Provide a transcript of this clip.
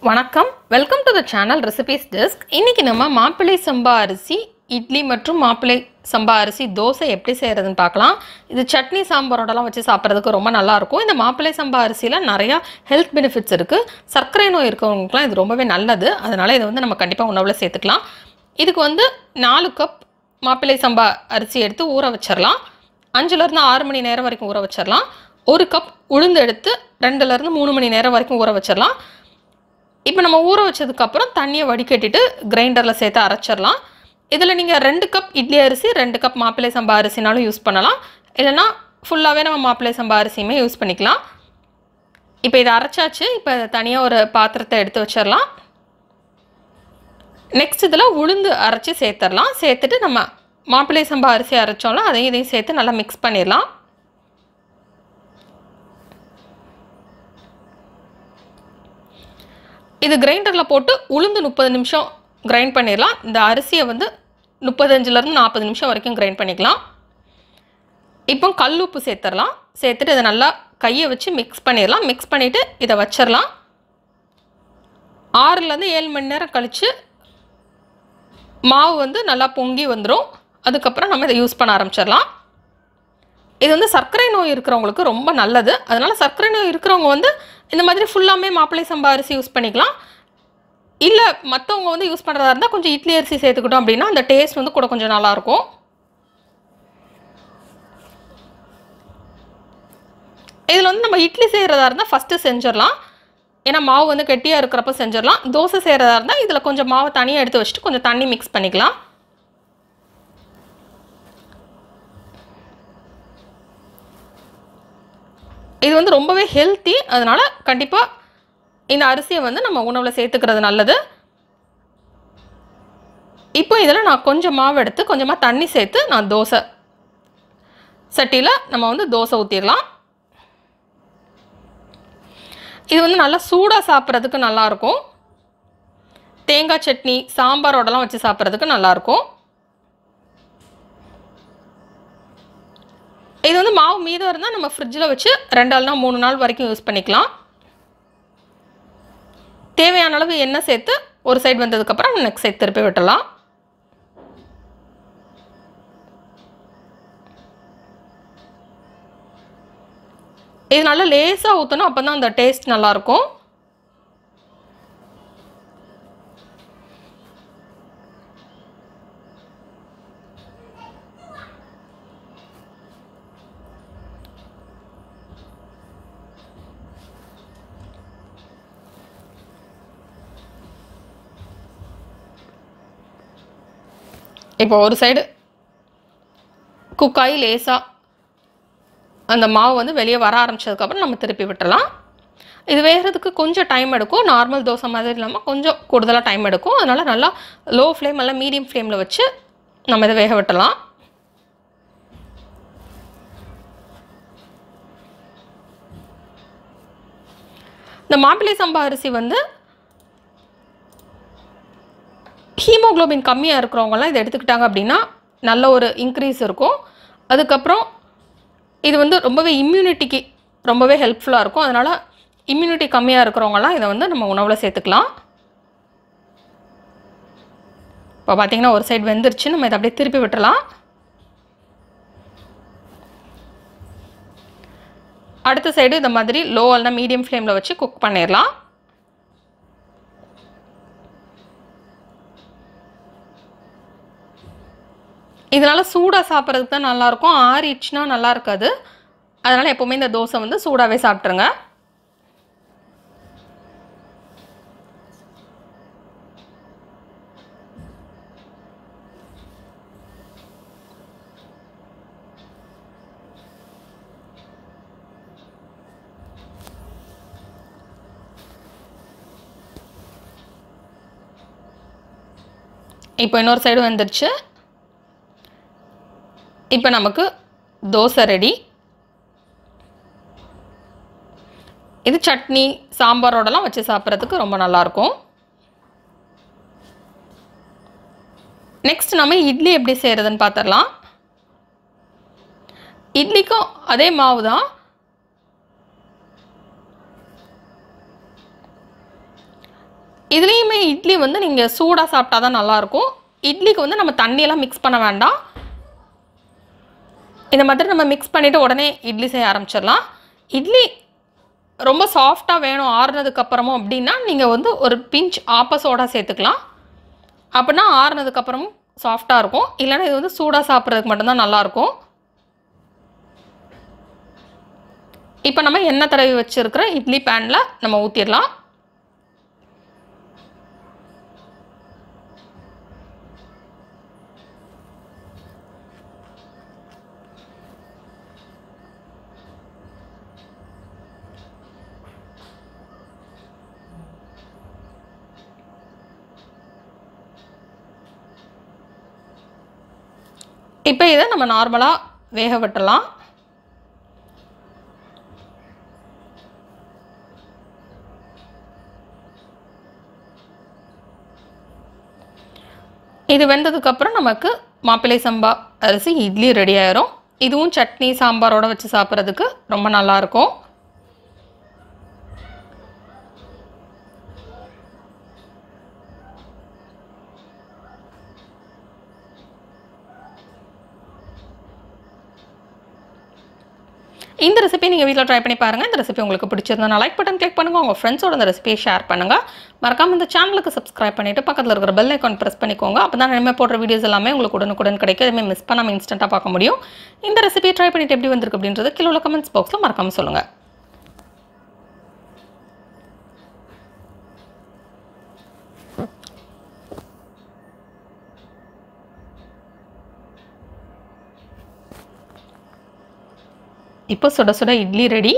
வணக்கம் welcome to the channel recipes desk. இன்னைக்கு நம்ம மாப்பிள்ளை சம்பா அரிசி இட்லி மற்றும் மாப்பிள்ளை சம்பா அரிசி தோசை எப்படி செய்யறதுன்னு பார்க்கலாம். இது சட்னி சாம்பாரோடலாம் வச்சு சாப்பிட்றதுக்கு ரொம்ப நல்லா இருக்கும். இந்த மாப்பிள்ளை சம்பா அரிசியில் நிறையா ஹெல்த் பெனிஃபிட்ஸ் இருக்குது. சர்க்கரை நோய் இருக்கிறவங்களுக்குலாம் இது ரொம்பவே நல்லது. அதனால் இதை நம்ம கண்டிப்பாக உணவில் சேர்த்துக்கலாம். இதுக்கு 4 கப் மாப்பிள்ளை சம்பா அரிசி எடுத்து ஊற வச்சிடலாம். 5லேருந்து 6 மணி நேரம் வரைக்கும் ஊற வச்சிடலாம். 1 கப் உளுந்து எடுத்து 2லேருந்து 3 மணி நேரம் வரைக்கும் ஊற வச்சிடலாம். இப்போ நம்ம ஊற வச்சதுக்கப்புறம் தண்ணியை வடிகட்டிட்டு கிரைண்டரில் சேர்த்து அரைச்சிடலாம். இதில் நீங்கள் 2 கப் இட்லி அரிசி 2 கப் மாப்பிள்ளை சம்பா அரிசினாலும் யூஸ் பண்ணலாம். இல்லைனா ஃபுல்லாகவே நம்ம மாப்பிள்ளை சம்பா அரிசியுமே யூஸ் பண்ணிக்கலாம். இப்போ இதை அரைச்சாச்சு. இப்போ தனியாக ஒரு பாத்திரத்தை எடுத்து வச்சிடலாம். நெக்ஸ்ட் இதில் உளுந்து அரைச்சி சேர்த்துடலாம். சேர்த்துட்டு நம்ம மாப்பிள்ளை சம்பா அரிசி அரைச்சோம்ல இதையும் சேர்த்து நல்லா மிக்ஸ் பண்ணிடலாம். இது கிரைண்டரில் போட்டு உளுந்து 30 நிமிஷம் கிரைண்ட் பண்ணிடலாம். இந்த அரிசியை 35லேருந்து 40 நிமிஷம் வரைக்கும் கிரைண்ட் பண்ணிக்கலாம். இப்போ கல் உப்பு சேர்த்துடலாம். சேர்த்துட்டு இதை நல்லா கையை வச்சு மிக்ஸ் பண்ணிடலாம். மிக்ஸ் பண்ணிவிட்டு இதை வச்சிடலாம். 6லேருந்து 7 மணி நேரம் கழித்து மாவு நல்லா பொங்கி வந்துடும். அதுக்கப்புறம் நம்ம இதை யூஸ் பண்ண ஆரம்பிச்சிடலாம். இது சர்க்கரை நோய் இருக்கிறவங்களுக்கு ரொம்ப நல்லது. அதனால் சர்க்கரை நோய் இருக்கிறவங்க இந்த மாதிரி ஃபுல்லாமே மாப்பிள்ளை சம்பா அரிசி யூஸ் பண்ணிக்கலாம். இல்லை மற்றவங்க யூஸ் பண்ணுறதா இருந்தால் கொஞ்சம் இட்லி அரிசி சேர்த்துக்கிட்டோம் அப்படின்னா அந்த டேஸ்ட் கூட கொஞ்சம் நல்லாயிருக்கும். இதில் நம்ம இட்லி செய்கிறதா இருந்தால் ஃபஸ்ட்டு செஞ்சிடலாம். ஏன்னா மாவு கெட்டியாக இருக்கிறப்ப செஞ்சிடலாம். தோசை செய்கிறதா இருந்தால் இதில் கொஞ்சம் மாவை தனியாக எடுத்து வச்சுட்டு கொஞ்சம் தண்ணி மிக்ஸ் பண்ணிக்கலாம். இது ரொம்பவே ஹெல்த்தி. அதனால் கண்டிப்பாக இந்த அரிசியை நம்ம உணவில் சேர்த்துக்கிறது நல்லது. இப்போ இதில் நான் கொஞ்சம் மாவு எடுத்து கொஞ்சமாக தண்ணி சேர்த்து நான் தோசை சட்டியில் நம்ம தோசை ஊற்றிடலாம். இது நல்லா சூடாக சாப்பிட்றதுக்கு நல்லாயிருக்கும். தேங்காய் சட்னி சாம்பாரோடலாம் வச்சு சாப்பிட்றதுக்கு நல்லாயிருக்கும். இது மாவு மீதம் இருந்தால் நம்ம ஃப்ரிட்ஜில் வச்சு 2 நாள்னா 3 நாள் வரைக்கும் யூஸ் பண்ணிக்கலாம். தேவையான அளவு எண்ணெய் சேர்த்து ஒரு சைடு வந்ததுக்கப்புறம் நெக்ஸ்ட் சைடு திருப்பி விட்டலாம். இது நல்லா லேசாக ஊற்றணும். அப்போ தான் அந்த டேஸ்ட் நல்லாயிருக்கும். இப்போ ஒரு சைடு குக்காய் லேசாக அந்த மாவு வெளியே வர ஆரம்பித்ததுக்கப்புறம் நம்ம திருப்பி விட்டுடலாம். இது வேகிறதுக்கு கொஞ்சம் டைம் எடுக்கும். நார்மல் தோசை மாதிரி இல்லாமல் கொஞ்சம் கூடுதலாக டைம் எடுக்கும். அதனால் நல்லா லோ ஃப்ளேம் இல்லை மீடியம் ஃப்ளேமில் வச்சு நம்ம இதை வேக விட்டலாம். இந்த மாப்பிள்ளை சம்பா அரிசி ஹீமோக்ளோபின் கம்மியாக இருக்கிறவங்கலாம் இதை எடுத்துக்கிட்டாங்க அப்படின்னா நல்ல ஒரு இன்க்ரீஸ் இருக்கும். அதுக்கப்புறம் இது ரொம்பவே இம்யூனிட்டிக்கு ரொம்பவே ஹெல்ப்ஃபுல்லாக இருக்கும். அதனால் இம்யூனிட்டி கம்மியாக இருக்கிறவங்கலாம் இதை நம்ம உணவில் சேர்த்துக்கலாம். இப்போ பார்த்திங்கன்னா ஒரு சைடு வெந்துருச்சு. நம்ம இதை அப்படியே திருப்பி விட்டுறலாம். அடுத்த சைடு இந்த மாதிரி லோ அல்ல மீடியம் ஃப்ளேமில் வச்சு குக் பண்ணிடலாம். இதனால் சூடாக சாப்பிட்றதுக்கு தான் நல்லாயிருக்கும். ஆறிடுச்சுன்னா நல்லா இருக்காது. அதனால் எப்போவுமே இந்த தோசை சூடாகவே சாப்பிட்ருங்க. இப்போ இன்னொரு சைடு வந்துடுச்சு. இப்போ நமக்கு தோசை ரெடி. இது சட்னி சாம்பாரோடலாம் வச்சு சாப்பிட்றதுக்கு ரொம்ப நல்லாயிருக்கும். நெக்ஸ்ட் நம்ம இட்லி எப்படி செய்கிறதுன்னு பார்த்துடலாம். இட்லிக்கும் அதே மாவு தான். இதுலேயுமே இட்லி வந்து நீங்கள் சூடாக சாப்பிட்டா தான் நல்லாயிருக்கும். இட்லிக்கு வந்து நம்ம தண்ணியெல்லாம் மிக்ஸ் பண்ண வேண்டாம். இந்த மாதிரி நம்ம மிக்ஸ் பண்ணிவிட்டு உடனே இட்லி செய்ய ஆரம்பிச்சிடலாம். இட்லி ரொம்ப சாஃப்டாக வேணும் ஆறுனதுக்கப்புறமும் அப்படின்னா நீங்கள் வந்து ஒரு பிஞ்ச் ஆப்ப சோடா சேர்த்துக்கலாம். அப்படின்னா ஆறுனதுக்கப்புறமும் சாஃப்டாக இருக்கும். இல்லைன்னா இது வந்து சூடாக சாப்பிட்றதுக்கு மட்டும்தான் நல்லாயிருக்கும். இப்போ நம்ம எண்ணெய் தடவி வச்சுருக்கிற இட்லி பேனில் நம்ம ஊற்றிடலாம். இப்போ இதை நம்ம நார்மலாக வேக விட்டுடலாம். இது வெந்ததுக்கப்புறம் நமக்கு மாப்பிள்ளை சம்பா அரிசி இட்லி ரெடி ஆயிரும். இதுவும் சட்னி சாம்பாரோடு வச்சு சாப்பிட்றதுக்கு ரொம்ப நல்லாயிருக்கும். இந்த ரெசிபி நீங்கள் வீட்டில் ட்ரை பண்ணி பாருங்கள். இந்த ரெசிபி உங்களுக்கு பிடிச்சிருந்தா லைக் பட்டன் கிளிக் பண்ணுங்கள். உங்கள் ஃப்ரெண்ட்ஸோட இந்த ரெசிபியை ஷேர் பண்ணுங்கள். மறக்காமல் இந்த சேனலுக்கு சப்ஸ்கிரைப் பண்ணிவிட்டு பக்கத்தில் இருக்கிற பெல் ஐக்கான் ப்ரெஸ் பண்ணிக்கோங்க. அப்போ தான் இனிமேல் போடுற வீடியோஸ் எல்லாமே உங்களுக்கு உடனுக்குடன் கிடைக்கும். எதுவுமே மிஸ் பண்ணாமல் இன்ஸ்டண்ட்டாக பார்க்க முடியும். இந்த ரெசிபியை ட்ரை பண்ணிவிட்டு எப்படி வந்திருக்கு அப்படின்றது கீழே உள்ள கமெண்ட்ஸ் பாக்ஸில் மறக்காமல் சொல்லுங்கள். இப்போ சுட சுட இட்லி ரெடி.